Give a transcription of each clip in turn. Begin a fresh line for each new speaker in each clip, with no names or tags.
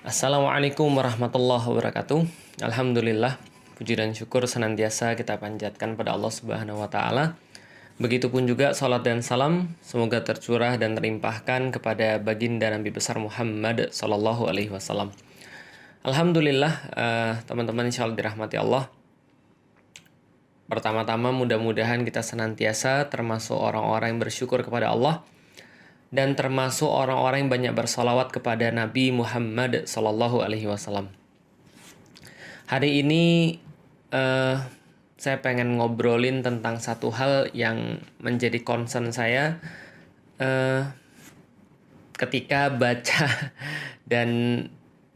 Assalamualaikum warahmatullahi wabarakatuh. Alhamdulillah, puji dan syukur senantiasa kita panjatkan pada Allah Subhanahu wa taala. Begitupun juga salat dan salam semoga tercurah dan terlimpahkan kepada baginda Nabi besar Muhammad sallallahu alaihi wasallam. Alhamdulillah, teman-teman insyaallah dirahmati Allah. Pertama-tama mudah-mudahan kita senantiasa termasuk orang-orang yang bersyukur kepada Allah dan termasuk orang-orang yang banyak bersolawat kepada Nabi Muhammad Sallallahu Alaihi Wasallam. Hari ini saya pengen ngobrolin tentang satu hal yang menjadi concern saya ketika baca dan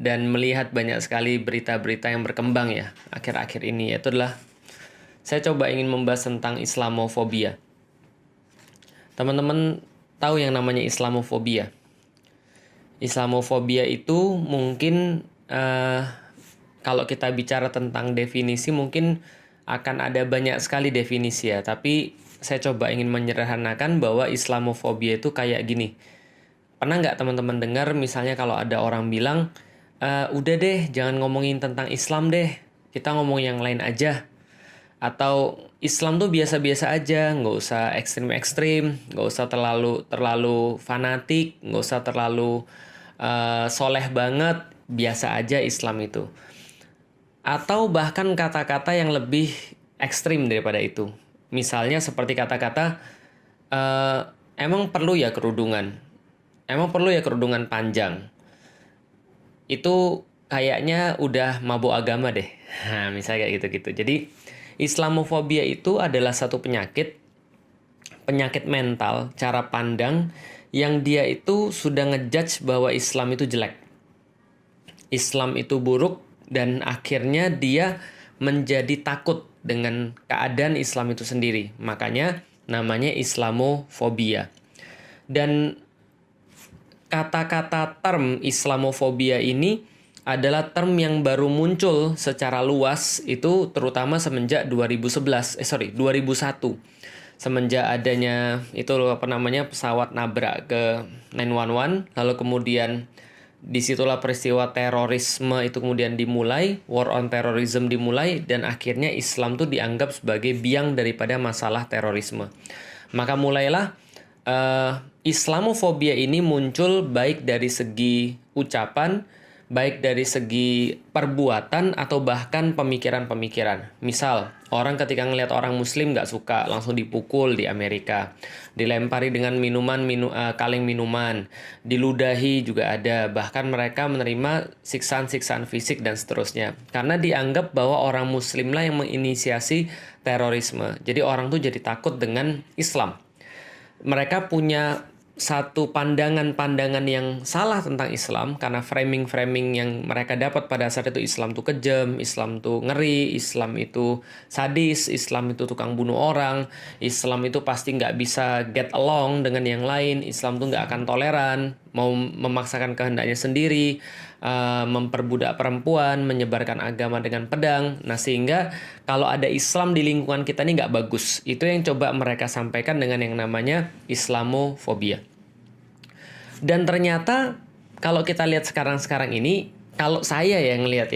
melihat banyak sekali berita-berita yang berkembang ya akhir-akhir ini, yaitu adalah saya coba ingin membahas tentang Islamofobia. Teman-teman tahu yang namanya Islamofobia. Islamofobia itu mungkin kalau kita bicara tentang definisi mungkin akan ada banyak sekali definisi ya. Tapi saya coba ingin menyederhanakan bahwa Islamofobia itu kayak gini. Pernah nggak teman-teman dengar misalnya kalau ada orang bilang, udah deh jangan ngomongin tentang Islam deh, kita ngomong yang lain aja. Atau Islam tuh biasa-biasa aja, nggak usah ekstrim-ekstrim, nggak usah terlalu fanatik, nggak usah terlalu soleh banget, biasa aja Islam itu. Atau bahkan kata-kata yang lebih ekstrim daripada itu. Misalnya seperti kata-kata, emang perlu ya kerudungan? Emang perlu ya kerudungan panjang? Itu kayaknya udah mabuk agama deh. Nah, misalnya kayak gitu-gitu. Jadi Islamofobia itu adalah satu penyakit mental, cara pandang yang dia itu sudah ngejudge bahwa Islam itu jelek. Islam itu buruk dan akhirnya dia menjadi takut dengan keadaan Islam itu sendiri. Makanya namanya Islamofobia. Dan kata-kata term Islamofobia ini adalah term yang baru muncul secara luas itu terutama semenjak 2001. Semenjak adanya itu pesawat nabrak ke 911, lalu kemudian disitulah peristiwa terorisme itu kemudian dimulai, war on terrorism dimulai, dan akhirnya Islam tuh dianggap sebagai biang daripada masalah terorisme. Maka mulailah Islamofobia ini muncul baik dari segi ucapan, baik dari segi perbuatan atau bahkan pemikiran-pemikiran. Misal, orang ketika ngelihat orang muslim nggak suka, langsung dipukul di Amerika. Dilempari dengan kaleng minuman. Diludahi juga ada. Bahkan mereka menerima siksaan-siksaan fisik dan seterusnya. Karena dianggap bahwa orang muslimlah yang menginisiasi terorisme. Jadi orang tuh jadi takut dengan Islam. Mereka punya satu pandangan-pandangan yang salah tentang Islam karena framing-framing yang mereka dapat pada saat itu Islam itu kejam, Islam itu ngeri, Islam itu sadis, Islam itu tukang bunuh orang, Islam itu pasti nggak bisa get along dengan yang lain, Islam itu nggak akan toleran, mau memaksakan kehendaknya sendiri, memperbudak perempuan, menyebarkan agama dengan pedang. Nah sehingga kalau ada Islam di lingkungan kita ini nggak bagus. Itu yang coba mereka sampaikan dengan yang namanya Islamofobia. Dan ternyata kalau kita lihat sekarang-sekarang ini, kalau saya yang lihat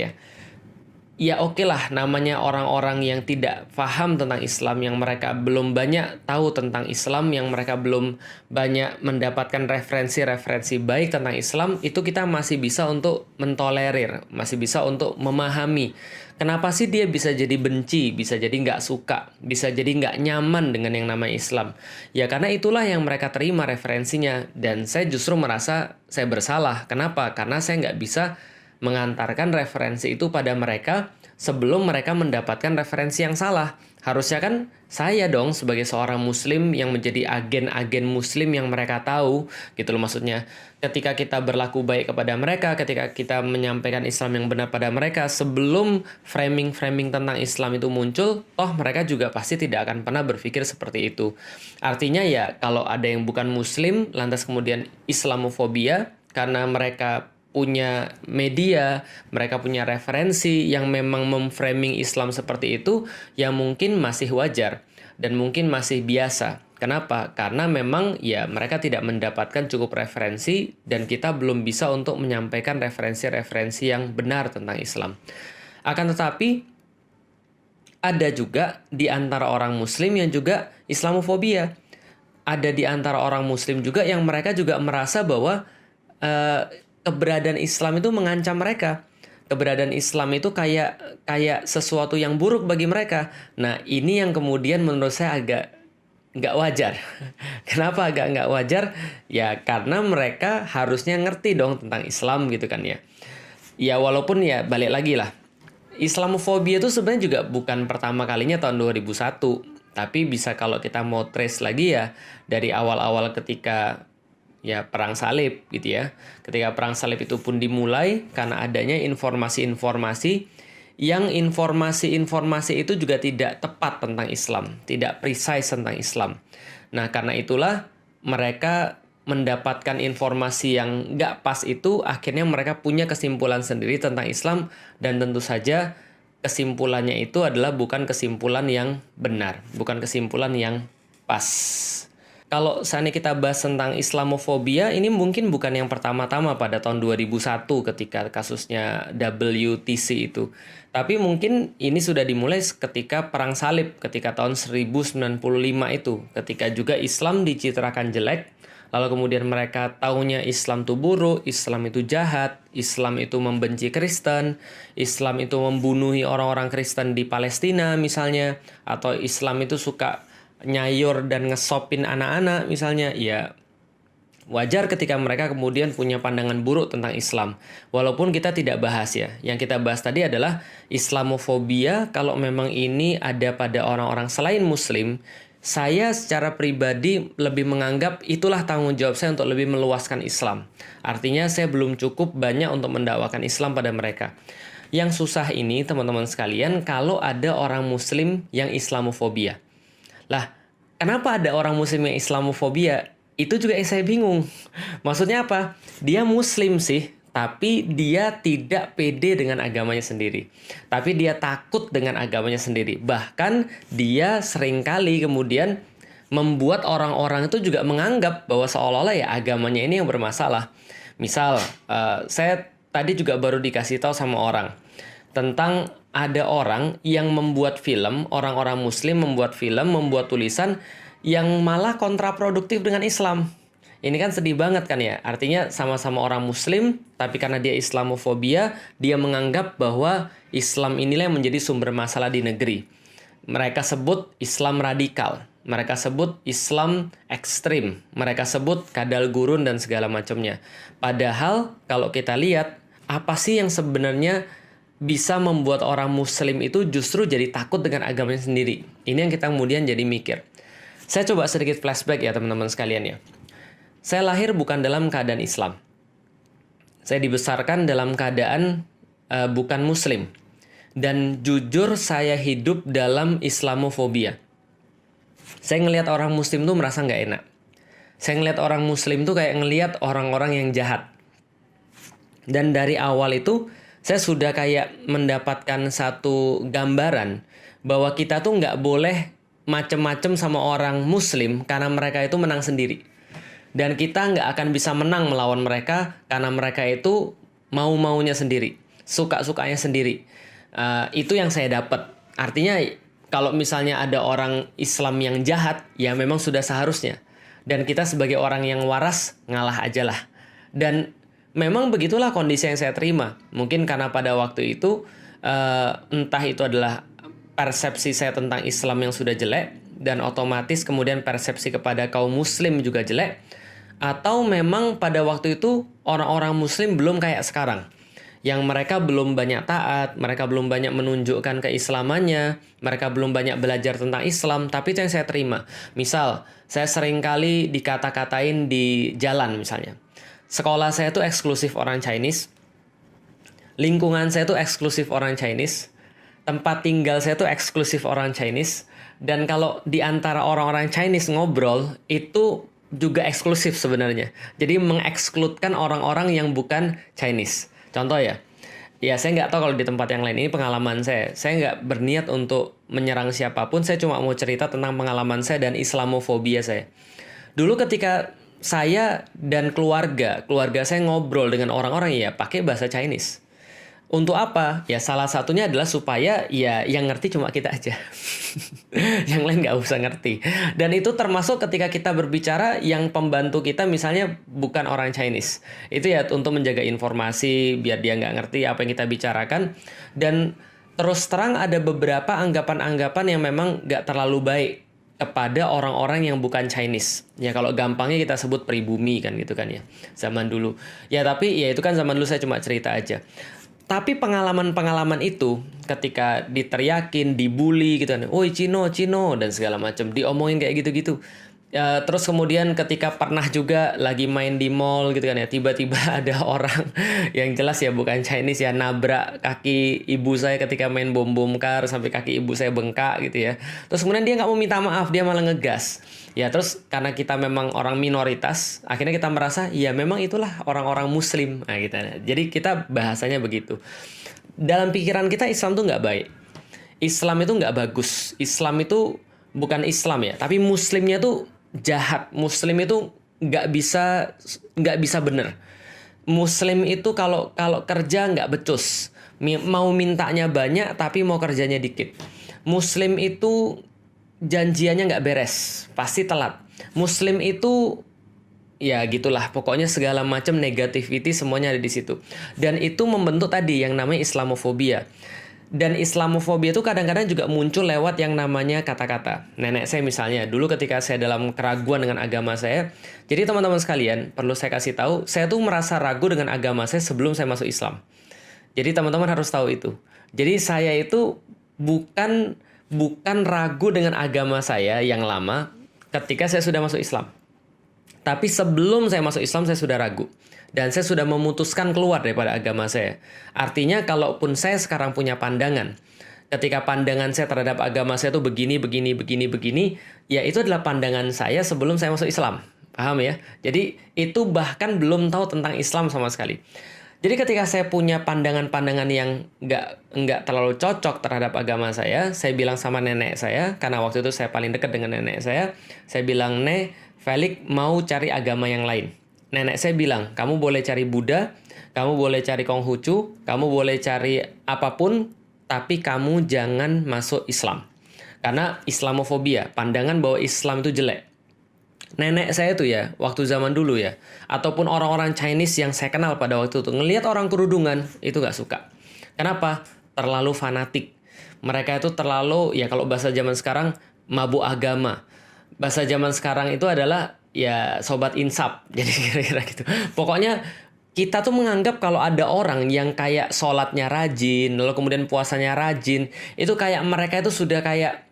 ya oke lah namanya orang-orang yang tidak paham tentang Islam, yang mereka belum banyak tahu tentang Islam, yang mereka belum banyak mendapatkan referensi-referensi baik tentang Islam, itu kita masih bisa untuk mentolerir, masih bisa untuk memahami. Kenapa sih dia bisa jadi benci, bisa jadi nggak suka, bisa jadi nggak nyaman dengan yang namanya Islam? Ya karena itulah yang mereka terima referensinya. Dan saya justru merasa saya bersalah. Kenapa? Karena saya nggak bisa mengantarkan referensi itu pada mereka sebelum mereka mendapatkan referensi yang salah. Harusnya kan saya dong sebagai seorang muslim yang menjadi agen-agen muslim yang mereka tahu gitu loh maksudnya. Ketika kita berlaku baik kepada mereka, ketika kita menyampaikan Islam yang benar pada mereka sebelum framing-framing tentang Islam itu muncul, toh mereka juga pasti tidak akan pernah berpikir seperti itu. Artinya ya kalau ada yang bukan muslim lantas kemudian Islamofobia karena mereka punya media, mereka punya referensi yang memang memframing Islam seperti itu, yang mungkin masih wajar. dan mungkin masih biasa. Kenapa? Karena memang ya mereka tidak mendapatkan cukup referensi dan kita belum bisa untuk menyampaikan referensi-referensi yang benar tentang Islam. Akan tetapi ada juga di antara orang Muslim yang juga Islamofobia. Ada di antara orang Muslim juga yang mereka juga merasa bahwa keberadaan Islam itu mengancam mereka. Keberadaan Islam itu kayak sesuatu yang buruk bagi mereka. Nah, ini yang kemudian menurut saya agak nggak wajar. Kenapa agak nggak wajar? Ya karena mereka harusnya ngerti dong tentang Islam gitu kan ya. Ya walaupun ya balik lagi lah. Islamofobia itu sebenarnya juga bukan pertama kalinya tahun 2001. Tapi bisa kalau kita mau trace lagi ya dari awal-awal ketika ya perang salib gitu ya. Ketika perang salib itu pun dimulai karena adanya informasi-informasi yang informasi-informasi itu juga tidak tepat tentang Islam, tidak precise tentang Islam. Nah, karena itulah mereka mendapatkan informasi yang nggak pas itu, akhirnya mereka punya kesimpulan sendiri tentang Islam, dan tentu saja kesimpulannya itu adalah bukan kesimpulan yang benar, bukan kesimpulan yang pas. Kalau saat ini kita bahas tentang Islamofobia, ini mungkin bukan yang pertama-tama pada tahun 2001 ketika kasusnya WTC itu. Tapi mungkin ini sudah dimulai ketika Perang Salib, ketika tahun 1095 itu. Ketika juga Islam dicitrakan jelek, lalu kemudian mereka taunya Islam itu buruk, Islam itu jahat, Islam itu membenci Kristen, Islam itu membunuhi orang-orang Kristen di Palestina misalnya, atau Islam itu suka nyayur dan ngesopin anak-anak misalnya. Ya wajar ketika mereka kemudian punya pandangan buruk tentang Islam. Walaupun kita tidak bahas ya. Yang kita bahas tadi adalah Islamofobia. Kalau memang ini ada pada orang-orang selain Muslim, saya secara pribadi lebih menganggap itulah tanggung jawab saya untuk lebih meluaskan Islam. Artinya saya belum cukup banyak untuk mendakwakan Islam pada mereka. Yang susah ini teman-teman sekalian kalau ada orang Muslim yang Islamofobia. Lah, kenapa ada orang Muslim yang Islamofobia? Itu juga yang saya bingung. Maksudnya apa? Dia Muslim sih, tapi dia tidak pede dengan agamanya sendiri. Tapi dia takut dengan agamanya sendiri. Bahkan dia seringkali kemudian membuat orang-orang itu juga menganggap bahwa seolah-olah ya agamanya ini yang bermasalah. Misal, saya tadi juga baru dikasih tahu sama orang tentang ada orang yang membuat film, orang-orang Muslim membuat film, membuat tulisan yang malah kontraproduktif dengan Islam. Ini kan sedih banget kan ya. Artinya sama-sama orang Muslim, tapi karena dia Islamofobia, dia menganggap bahwa Islam inilah yang menjadi sumber masalah di negeri. Mereka sebut Islam radikal, mereka sebut Islam ekstrim, mereka sebut kadal gurun dan segala macamnya. Padahal kalau kita lihat, apa sih yang sebenarnya bisa membuat orang Muslim itu justru jadi takut dengan agamanya sendiri? Ini yang kita kemudian jadi mikir. Saya coba sedikit flashback ya teman-teman sekalian ya. Saya lahir bukan dalam keadaan Islam. Saya dibesarkan dalam keadaan bukan Muslim. Dan jujur saya hidup dalam Islamofobia. Saya ngelihat orang Muslim tuh merasa nggak enak. Saya ngelihat orang Muslim tuh kayak ngelihat orang-orang yang jahat. Dan dari awal itu saya sudah kayak mendapatkan satu gambaran bahwa kita tuh nggak boleh macem-macem sama orang Muslim karena mereka itu menang sendiri. Dan kita nggak akan bisa menang melawan mereka karena mereka itu mau-maunya sendiri, suka-sukanya sendiri. Itu yang saya dapat. Artinya kalau misalnya ada orang Islam yang jahat, ya memang sudah seharusnya. Dan kita sebagai orang yang waras, ngalah aja lah. Dan memang begitulah kondisi yang saya terima. Mungkin karena pada waktu itu entah itu adalah persepsi saya tentang Islam yang sudah jelek, dan otomatis kemudian persepsi kepada kaum Muslim juga jelek, atau memang pada waktu itu orang-orang Muslim belum kayak sekarang, yang mereka belum banyak taat, mereka belum banyak menunjukkan keislamannya, mereka belum banyak belajar tentang Islam. Tapi itu yang saya terima. Misal, saya seringkali dikata-katain di jalan misalnya. Sekolah saya tuh eksklusif orang Chinese. Lingkungan saya tuh eksklusif orang Chinese. Tempat tinggal saya tuh eksklusif orang Chinese. Dan kalau di antara orang-orang Chinese ngobrol, itu juga eksklusif sebenarnya. Jadi mengekskludkan orang-orang yang bukan Chinese. Contoh ya, Ya, saya nggak tahu kalau di tempat yang lain. Ini pengalaman saya. Saya nggak berniat untuk menyerang siapapun. Saya cuma mau cerita tentang pengalaman saya dan Islamofobia saya. Dulu ketika saya dan keluarga saya ngobrol dengan orang-orang ya pakai bahasa Chinese. Untuk apa? Ya salah satunya adalah supaya ya yang ngerti cuma kita aja. Yang lain nggak usah ngerti. Dan itu termasuk ketika kita berbicara yang pembantu kita misalnya bukan orang Chinese. Itu ya untuk menjaga informasi biar dia nggak ngerti apa yang kita bicarakan. Dan terus terang ada beberapa anggapan-anggapan yang memang nggak terlalu baik kepada orang-orang yang bukan Chinese. Ya kalau gampangnya kita sebut pribumi kan gitu kan ya. Zaman dulu. Ya tapi ya itu kan zaman dulu saya cuma cerita aja. Tapi pengalaman-pengalaman itu ketika diteriakin, dibully gitu kan, "Woi Cino, Cino" dan segala macam, diomongin kayak gitu-gitu. Terus kemudian ketika pernah juga lagi main di mall gitu kan ya, tiba-tiba ada orang yang jelas ya bukan Chinese ya nabrak kaki ibu saya ketika main bom-bom kar sampai kaki ibu saya bengkak gitu ya. Terus kemudian dia nggak mau minta maaf, dia malah ngegas. Ya terus karena kita memang orang minoritas, akhirnya kita merasa ya memang itulah orang-orang Muslim. Nah, gitu. Jadi kita bahasanya begitu. Dalam pikiran kita Islam tuh nggak baik. Islam itu nggak bagus. Islam itu bukan Islam ya, tapi Muslimnya tuh jahat. Muslim itu nggak bisa bener. Muslim itu kalau kerja nggak becus, mau mintanya banyak tapi mau kerjanya dikit. Muslim itu janjiannya nggak beres, pasti telat. Muslim itu ya gitulah, pokoknya segala macam negativity semuanya ada di situ. Dan itu membentuk tadi yang namanya Islamofobia. Dan Islamofobia itu kadang-kadang juga muncul lewat yang namanya kata-kata. Nenek saya misalnya, dulu ketika saya dalam keraguan dengan agama saya, jadi teman-teman sekalian, perlu saya kasih tahu, saya tuh merasa ragu dengan agama saya sebelum saya masuk Islam. Jadi teman-teman harus tahu itu. Jadi saya itu bukan ragu dengan agama saya yang lama ketika saya sudah masuk Islam. Tapi sebelum saya masuk Islam, saya sudah ragu. Dan saya sudah memutuskan keluar daripada agama saya. Artinya, kalaupun saya sekarang punya pandangan, ketika pandangan saya terhadap agama saya itu begini, ya itu adalah pandangan saya sebelum saya masuk Islam. Paham ya? Jadi, itu bahkan belum tahu tentang Islam sama sekali. Jadi ketika saya punya pandangan-pandangan yang nggak terlalu cocok terhadap agama saya bilang sama nenek saya, karena waktu itu saya paling dekat dengan nenek saya bilang, "Nek, Felix mau cari agama yang lain." Nenek saya bilang, "Kamu boleh cari Buddha, kamu boleh cari Konghucu, kamu boleh cari apapun, tapi kamu jangan masuk Islam." Karena Islamofobia, pandangan bahwa Islam itu jelek. Nenek saya tuh ya, waktu zaman dulu ya, ataupun orang-orang Chinese yang saya kenal pada waktu itu, ngelihat orang kerudungan, itu nggak suka. Kenapa? Terlalu fanatik. Mereka itu terlalu, ya kalau bahasa zaman sekarang, mabuk agama. Bahasa zaman sekarang itu adalah ya sobat insaf. Jadi kira-kira gitu. Pokoknya kita tuh menganggap kalau ada orang yang kayak sholatnya rajin, lalu kemudian puasanya rajin, itu kayak mereka itu sudah kayak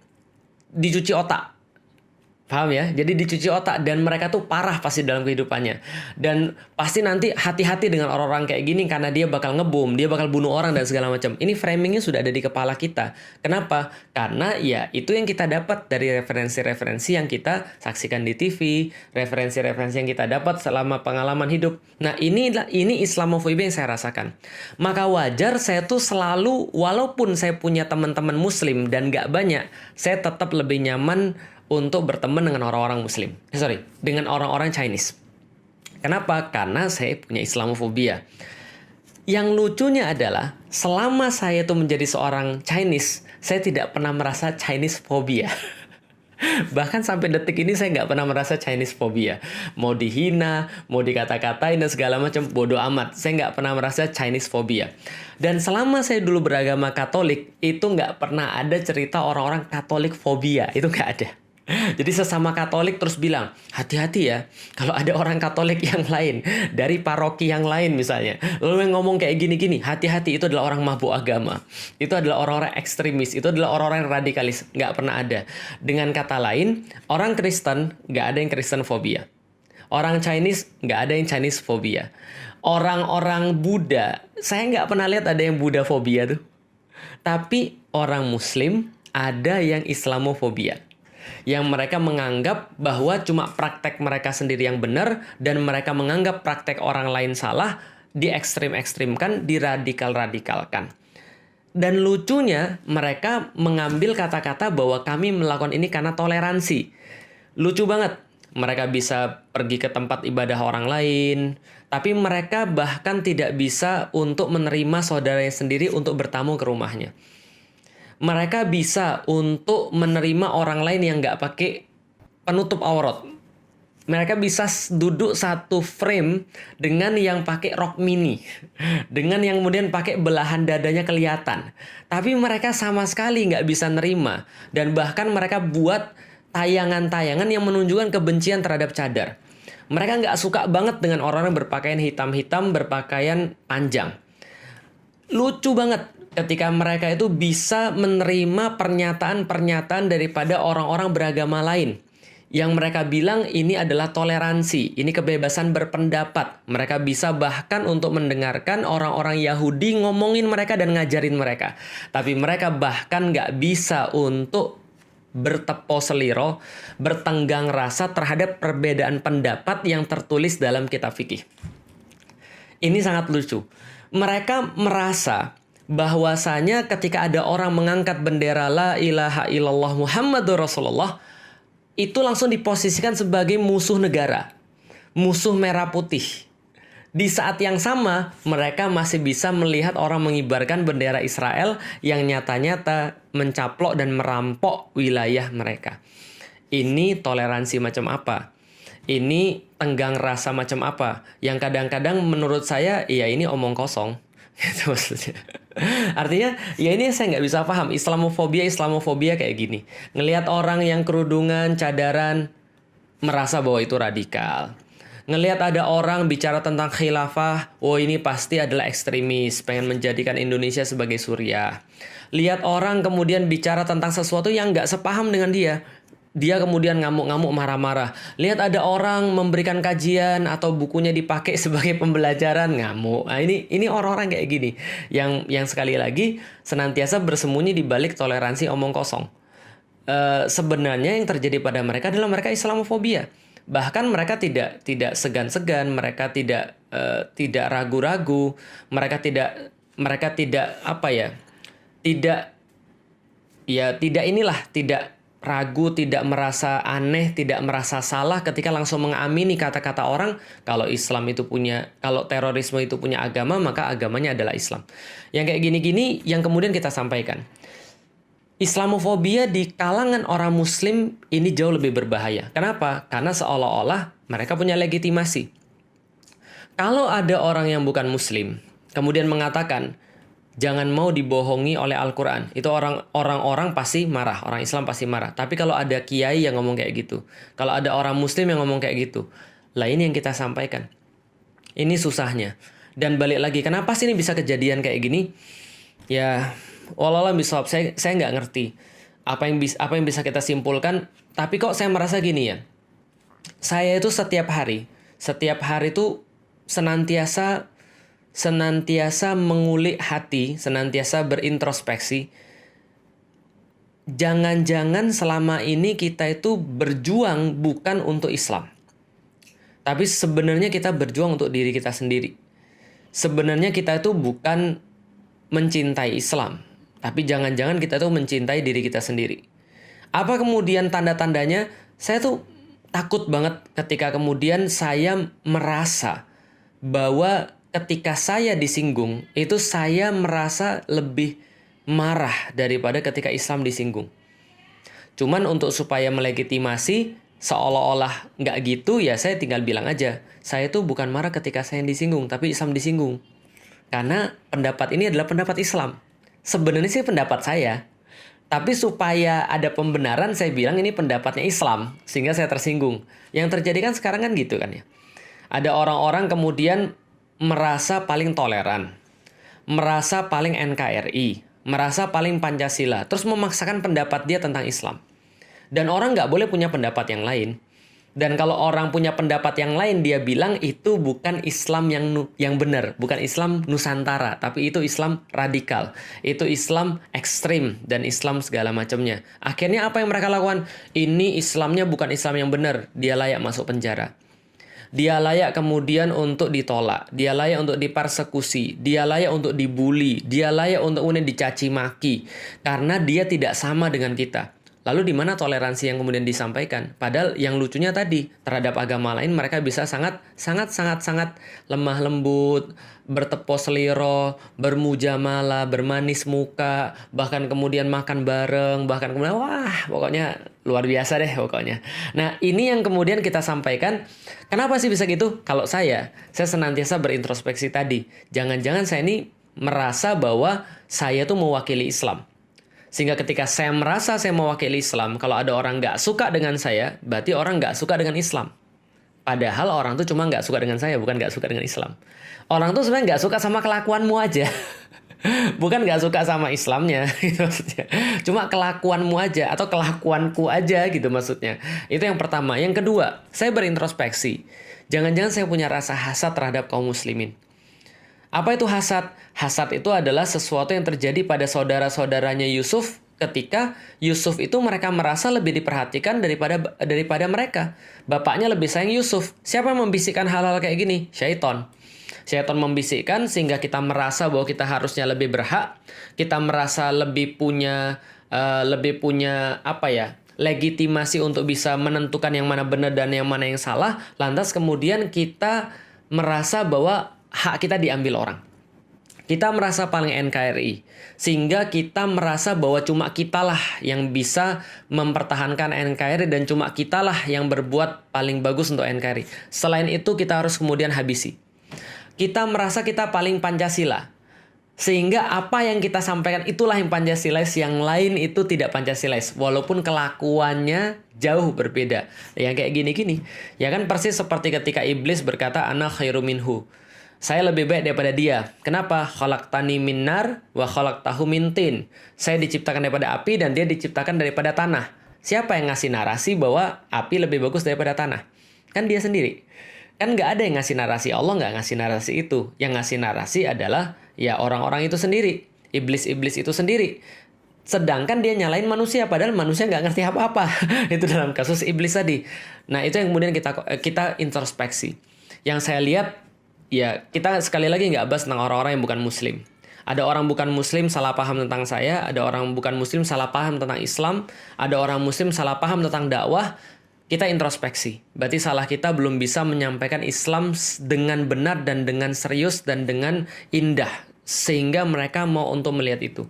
dicuci otak. Paham ya? Jadi dicuci otak dan mereka tuh parah pasti dalam kehidupannya. Dan pasti nanti hati-hati dengan orang-orang kayak gini karena dia bakal ngebom, dia bakal bunuh orang dan segala macam. Ini framingnya sudah ada di kepala kita. Kenapa? Karena ya itu yang kita dapat dari referensi-referensi yang kita saksikan di TV, referensi-referensi yang kita dapat selama pengalaman hidup. Nah ini Islamofobia yang saya rasakan. Maka wajar saya tuh selalu, walaupun saya punya teman-teman Muslim dan gak banyak, saya tetap lebih nyaman untuk berteman dengan orang-orang Muslim. Dengan orang-orang Chinese. Kenapa? Karena saya punya Islamofobia. Yang lucunya adalah, selama saya tuh menjadi seorang Chinese, saya tidak pernah merasa Chinese phobia. Bahkan sampai detik ini saya nggak pernah merasa Chinese phobia. Mau dihina, mau dikata-katain dan segala macam, bodoh amat. Saya nggak pernah merasa Chinese phobia. Dan selama saya dulu beragama Katolik, itu nggak pernah ada cerita orang-orang Katolik phobia. Itu nggak ada. Jadi sesama Katolik terus bilang, hati-hati ya kalau ada orang Katolik yang lain dari paroki yang lain misalnya, lalu yang ngomong kayak gini-gini, hati-hati, itu adalah orang mabuk agama, itu adalah orang-orang ekstremis, itu adalah orang-orang yang radikalis. Nggak pernah ada. Dengan kata lain, orang Kristen nggak ada yang Kristen fobia, orang Chinese nggak ada yang Chinese fobia, orang-orang Buddha saya nggak pernah lihat ada yang Buddha fobia tuh. Tapi orang Muslim ada yang Islamofobia, yang mereka menganggap bahwa cuma praktek mereka sendiri yang benar dan mereka menganggap praktek orang lain salah, diekstrim-ekstrimkan, diradikal-radikalkan. Dan lucunya mereka mengambil kata-kata bahwa kami melakukan ini karena toleransi. Lucu banget. Mereka bisa pergi ke tempat ibadah orang lain, tapi mereka bahkan tidak bisa untuk menerima saudaranya sendiri untuk bertamu ke rumahnya. Mereka bisa untuk menerima orang lain yang nggak pakai penutup aurat. Mereka bisa duduk satu frame dengan yang pakai rok mini. Dengan yang kemudian pakai belahan dadanya kelihatan. Tapi mereka sama sekali nggak bisa nerima. Dan bahkan mereka buat tayangan-tayangan yang menunjukkan kebencian terhadap cadar. Mereka nggak suka banget dengan orang-orang berpakaian hitam-hitam, berpakaian panjang. Lucu banget ketika mereka itu bisa menerima pernyataan-pernyataan daripada orang-orang beragama lain. Yang mereka bilang ini adalah toleransi, ini kebebasan berpendapat. Mereka bisa bahkan untuk mendengarkan orang-orang Yahudi ngomongin mereka dan ngajarin mereka. Tapi mereka bahkan nggak bisa untuk bertepo seliro, bertenggang rasa terhadap perbedaan pendapat yang tertulis dalam kitab fikih. Ini sangat lucu. Mereka merasa bahwasanya ketika ada orang mengangkat bendera la ilaha illallah Muhammadur Rasulullah, itu langsung diposisikan sebagai musuh negara, musuh merah putih. Di saat yang sama, mereka masih bisa melihat orang mengibarkan bendera Israel yang nyata-nyata mencaplok dan merampok wilayah mereka. Ini toleransi macam apa? Ini tenggang rasa macam apa? Yang kadang-kadang menurut saya, ya ini omong kosong. Gitu maksudnya. Artinya, ya ini saya nggak bisa paham. Islamofobia kayak gini. Ngelihat orang yang kerudungan, cadaran, merasa bahwa itu radikal. Ngelihat ada orang bicara tentang khilafah, oh ini pasti adalah ekstremis, pengen menjadikan Indonesia sebagai Suriah. Lihat orang kemudian bicara tentang sesuatu yang nggak sepaham dengan dia, dia kemudian ngamuk-ngamuk, marah-marah. Lihat ada orang memberikan kajian atau bukunya dipakai sebagai pembelajaran, ngamuk. Nah, ini orang-orang kayak gini, yang sekali lagi senantiasa bersembunyi di balik toleransi omong kosong. Sebenarnya yang terjadi pada mereka adalah mereka Islamofobia. Bahkan mereka tidak segan-segan, mereka tidak ragu-ragu, mereka tidak ragu, tidak merasa aneh, tidak merasa salah ketika langsung mengamini kata-kata orang kalau kalau terorisme itu punya agama, maka agamanya adalah Islam. Yang kayak gini-gini yang kemudian kita sampaikan. Islamofobia di kalangan orang muslim ini jauh lebih berbahaya. Kenapa? Karena seolah-olah mereka punya legitimasi. Kalau ada orang yang bukan muslim, kemudian mengatakan, jangan mau dibohongi oleh Al-Quran. Itu orang-orang pasti marah, orang Islam pasti marah. Tapi kalau ada kiai yang ngomong kayak gitu, kalau ada orang muslim yang ngomong kayak gitu, lah ini yang kita sampaikan. Ini susahnya. Dan balik lagi, kenapa sih ini bisa kejadian kayak gini? Ya, wallahualam bishawab, saya nggak ngerti apa yang bisa kita simpulkan. Tapi kok saya merasa gini ya, saya itu setiap hari itu senantiasa mengulik hati, senantiasa berintrospeksi. Jangan-jangan selama ini kita itu berjuang bukan untuk Islam, tapi sebenarnya kita berjuang untuk diri kita sendiri. Sebenarnya kita itu bukan mencintai Islam, tapi jangan-jangan kita tuh mencintai diri kita sendiri. Apa kemudian tanda-tandanya? Saya tuh takut banget ketika kemudian saya merasa bahwa ketika saya disinggung, itu saya merasa lebih marah daripada ketika Islam disinggung. Cuman untuk supaya melegitimasi, seolah-olah nggak gitu, ya saya tinggal bilang aja, saya tuh bukan marah ketika saya disinggung, tapi Islam disinggung. Karena pendapat ini adalah pendapat Islam. Sebenarnya sih pendapat saya. Tapi supaya ada pembenaran, saya bilang ini pendapatnya Islam. Sehingga saya tersinggung. Yang terjadi kan sekarang kan gitu kan ya. Ada orang-orang kemudian merasa paling toleran. Merasa paling NKRI. Merasa paling Pancasila. Terus memaksakan pendapat dia tentang Islam. Dan orang nggak boleh punya pendapat yang lain. Dan kalau orang punya pendapat yang lain, dia bilang itu bukan Islam yang benar, bukan Islam Nusantara, tapi itu Islam radikal, itu Islam ekstrim dan Islam segala macamnya. Akhirnya apa yang mereka lakukan? Ini Islamnya bukan Islam yang benar, dia layak masuk penjara. dia layak kemudian untuk ditolak, dia layak untuk dipersekusi, dia layak untuk dibully, dia layak untuk kemudian dicaci maki karena dia tidak sama dengan kita. Lalu di mana toleransi yang kemudian disampaikan? Padahal yang lucunya tadi, terhadap agama lain mereka bisa sangat lemah lembut, bertepos seliro, bermujamalah, bermanis muka, bahkan kemudian makan bareng, bahkan kemudian wah, pokoknya luar biasa deh pokoknya. Nah, ini yang kemudian kita sampaikan. Kenapa sih bisa gitu? Kalau saya senantiasa berintrospeksi tadi. Jangan-jangan saya ini merasa bahwa saya tuh mewakili Islam. Sehingga ketika saya merasa saya mewakili Islam, kalau ada orang nggak suka dengan saya, berarti orang nggak suka dengan Islam. Padahal orang tuh cuma nggak suka dengan saya, bukan nggak suka dengan Islam. Orang tuh sebenarnya nggak suka sama kelakuanmu aja. Bukan nggak suka sama Islamnya, gitu maksudnya. Cuma kelakuanmu aja, atau kelakuanku aja gitu maksudnya. Itu yang pertama. Yang kedua, saya berintrospeksi. Jangan-jangan saya punya rasa hasad terhadap kaum muslimin. Apa itu hasad? Hasad itu adalah sesuatu yang terjadi pada saudara-saudaranya Yusuf ketika Yusuf itu mereka merasa lebih diperhatikan daripada mereka. Bapaknya lebih sayang Yusuf. Siapa yang membisikkan hal-hal kayak gini? Syaiton. Syaiton membisikkan sehingga kita merasa bahwa kita harusnya lebih berhak, kita merasa lebih punya legitimasi untuk bisa menentukan yang mana benar dan yang mana yang salah. Lantas kemudian kita merasa bahwa hak kita diambil orang. Kita merasa paling NKRI. Sehingga kita merasa bahwa cuma kitalah yang bisa mempertahankan NKRI dan cuma kitalah yang berbuat paling bagus untuk NKRI. Selain itu kita harus kemudian habisi. Kita merasa kita paling Pancasila. Sehingga apa yang kita sampaikan itulah yang Pancasilais, yang lain itu tidak Pancasilais. Walaupun kelakuannya jauh berbeda. Yang kayak gini-gini. Ya kan persis seperti ketika iblis berkata, ana khairu minhu. Saya lebih baik daripada dia. Kenapa? Khalaqtani min nar wa khalaqtahu min tin. Saya diciptakan daripada api dan dia diciptakan daripada tanah. Siapa yang ngasih narasi bahwa api lebih bagus daripada tanah? Kan dia sendiri. Kan nggak ada yang ngasih narasi. Allah nggak ngasih narasi itu. Yang ngasih narasi adalah ya orang-orang itu sendiri. Iblis-iblis itu sendiri. Sedangkan dia nyalain manusia. Padahal manusia nggak ngerti apa-apa. Itu dalam kasus iblis tadi. Nah itu yang kemudian kita introspeksi. Yang saya lihat, ya, kita sekali lagi nggak bahas tentang orang-orang yang bukan muslim. Ada orang bukan muslim salah paham tentang saya, ada orang bukan muslim salah paham tentang Islam, ada orang muslim salah paham tentang dakwah. Kita introspeksi. Berarti salah kita belum bisa menyampaikan Islam dengan benar dan dengan serius dan dengan indah. Sehingga mereka mau untuk melihat itu.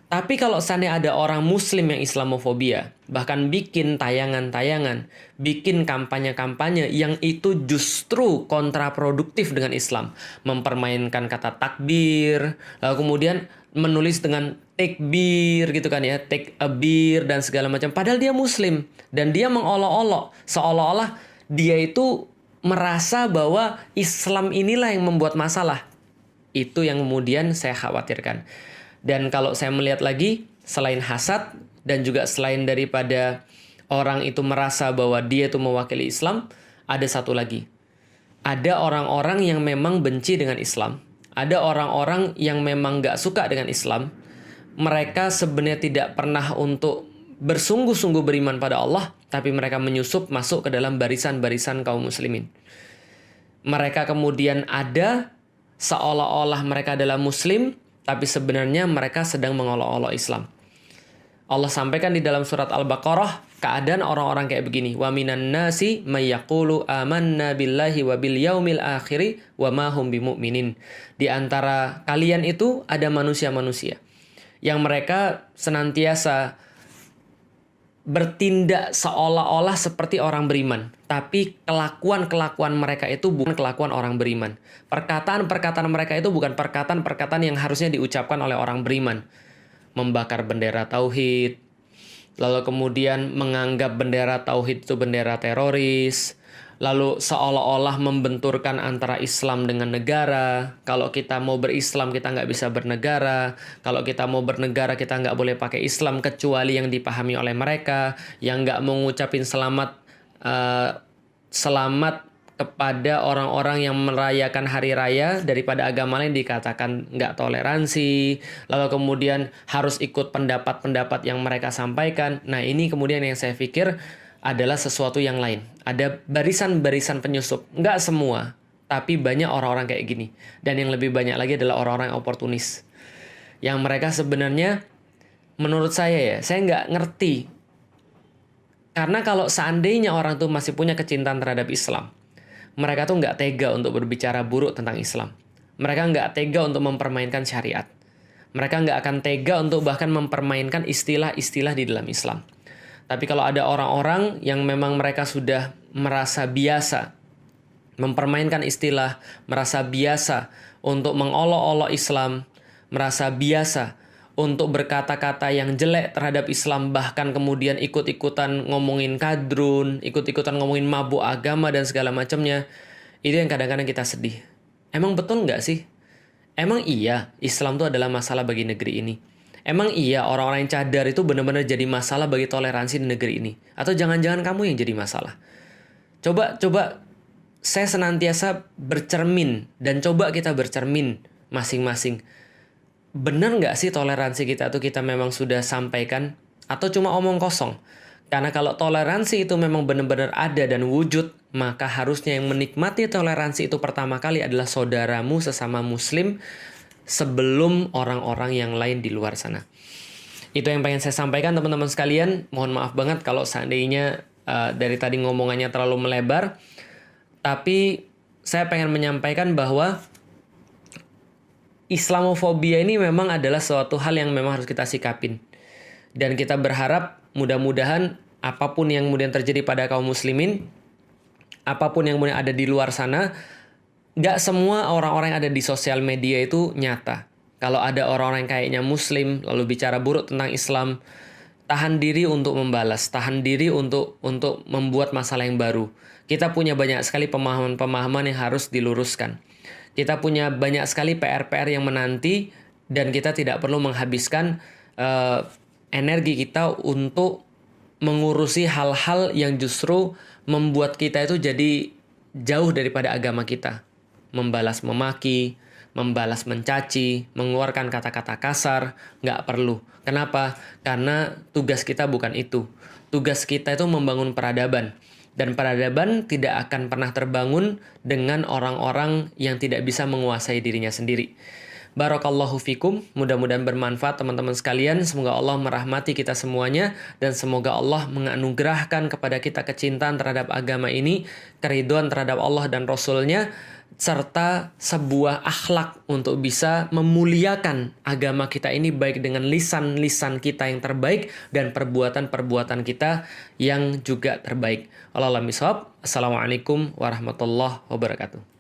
Tapi kalau seandainya ada orang muslim yang Islamofobia, bahkan bikin tayangan-tayangan, bikin kampanye-kampanye yang itu justru kontraproduktif dengan Islam. Mempermainkan kata takbir, lalu kemudian menulis dengan take beer gitu kan ya, take a beer dan segala macam. Padahal dia muslim dan dia mengolok-olok seolah-olah dia itu merasa bahwa Islam inilah yang membuat masalah. Itu yang kemudian saya khawatirkan. Dan kalau saya melihat lagi, selain hasad dan juga selain daripada orang itu merasa bahwa dia itu mewakili Islam, ada satu lagi. Ada orang-orang yang memang benci dengan Islam. Ada orang-orang yang memang gak suka dengan Islam. Mereka sebenarnya tidak pernah untuk bersungguh-sungguh beriman pada Allah, tapi mereka menyusup masuk ke dalam barisan-barisan kaum muslimin. Mereka kemudian ada seolah-olah mereka adalah muslim, tapi sebenarnya mereka sedang mengolok-olok Islam. Allah sampaikan di dalam surat Al-Baqarah keadaan orang-orang kayak begini. Wa minan nasi may yaqulu amanna billahi wa bil yaumil akhiri wa ma hum bimumin. Di antara kalian itu ada manusia-manusia yang mereka senantiasa bertindak seolah-olah seperti orang beriman. Tapi kelakuan-kelakuan mereka itu bukan kelakuan orang beriman. Perkataan-perkataan mereka itu bukan perkataan-perkataan yang harusnya diucapkan oleh orang beriman. Membakar bendera tauhid, lalu kemudian menganggap bendera tauhid itu bendera teroris, lalu seolah-olah membenturkan antara Islam dengan negara. Kalau kita mau berislam kita nggak bisa bernegara. Kalau kita mau bernegara kita nggak boleh pakai Islam kecuali yang dipahami oleh mereka. Yang nggak mau ngucapin selamat kepada orang-orang yang merayakan hari raya daripada agama lain dikatakan nggak toleransi. Lalu kemudian harus ikut pendapat-pendapat yang mereka sampaikan. Nah ini kemudian yang saya pikir adalah sesuatu yang lain. Ada barisan-barisan penyusup. Nggak semua, tapi banyak orang-orang kayak gini. Dan yang lebih banyak lagi adalah orang-orang yang oportunis. Yang mereka sebenarnya, menurut saya nggak ngerti. Karena kalau seandainya orang tuh masih punya kecintaan terhadap Islam, mereka tuh nggak tega untuk berbicara buruk tentang Islam. Mereka nggak tega untuk mempermainkan syariat. Mereka nggak akan tega untuk bahkan mempermainkan istilah-istilah di dalam Islam. Tapi kalau ada orang-orang yang memang mereka sudah merasa biasa mempermainkan istilah, merasa biasa untuk mengolok-olok Islam, merasa biasa untuk berkata-kata yang jelek terhadap Islam, bahkan kemudian ikut-ikutan ngomongin kadrun, ikut-ikutan ngomongin mabuk agama dan segala macamnya, itu yang kadang-kadang kita sedih. Emang betul nggak sih? Emang iya Islam itu adalah masalah bagi negeri ini? Emang iya orang-orang yang cadar itu benar-benar jadi masalah bagi toleransi di negeri ini? Atau jangan-jangan kamu yang jadi masalah? Coba saya senantiasa bercermin dan coba kita bercermin masing-masing. Benar nggak sih toleransi kita itu kita memang sudah sampaikan? Atau cuma omong kosong? Karena kalau toleransi itu memang benar-benar ada dan wujud, maka harusnya yang menikmati toleransi itu pertama kali adalah saudaramu sesama muslim sebelum orang-orang yang lain di luar sana. Itu yang pengen saya sampaikan teman-teman sekalian. Mohon maaf banget kalau seandainya dari tadi ngomongannya terlalu melebar. Tapi saya pengen menyampaikan bahwa Islamofobia ini memang adalah suatu hal yang memang harus kita sikapin. Dan kita berharap mudah-mudahan apapun yang kemudian terjadi pada kaum muslimin, apapun yang kemudian ada di luar sana, nggak semua orang-orang yang ada di sosial media itu nyata. Kalau ada orang-orang yang kayaknya muslim, lalu bicara buruk tentang Islam, tahan diri untuk membalas, tahan diri untuk membuat masalah yang baru. Kita punya banyak sekali pemahaman-pemahaman yang harus diluruskan. Kita punya banyak sekali PR-PR yang menanti, dan kita tidak perlu menghabiskan energi kita untuk mengurusi hal-hal yang justru membuat kita itu jadi jauh daripada agama kita. Membalas memaki, membalas mencaci, mengeluarkan kata-kata kasar, nggak perlu. Kenapa? Karena tugas kita bukan itu. Tugas kita itu membangun peradaban. Dan peradaban tidak akan pernah terbangun dengan orang-orang yang tidak bisa menguasai dirinya sendiri. Barakallahu fikum, mudah-mudahan bermanfaat teman-teman sekalian. Semoga Allah merahmati kita semuanya dan semoga Allah menganugerahkan kepada kita kecintaan terhadap agama ini, keridhaan terhadap Allah dan Rasul-Nya, serta sebuah akhlak untuk bisa memuliakan agama kita ini baik dengan lisan-lisan kita yang terbaik dan perbuatan-perbuatan kita yang juga terbaik. Assalamualaikum warahmatullahi wabarakatuh.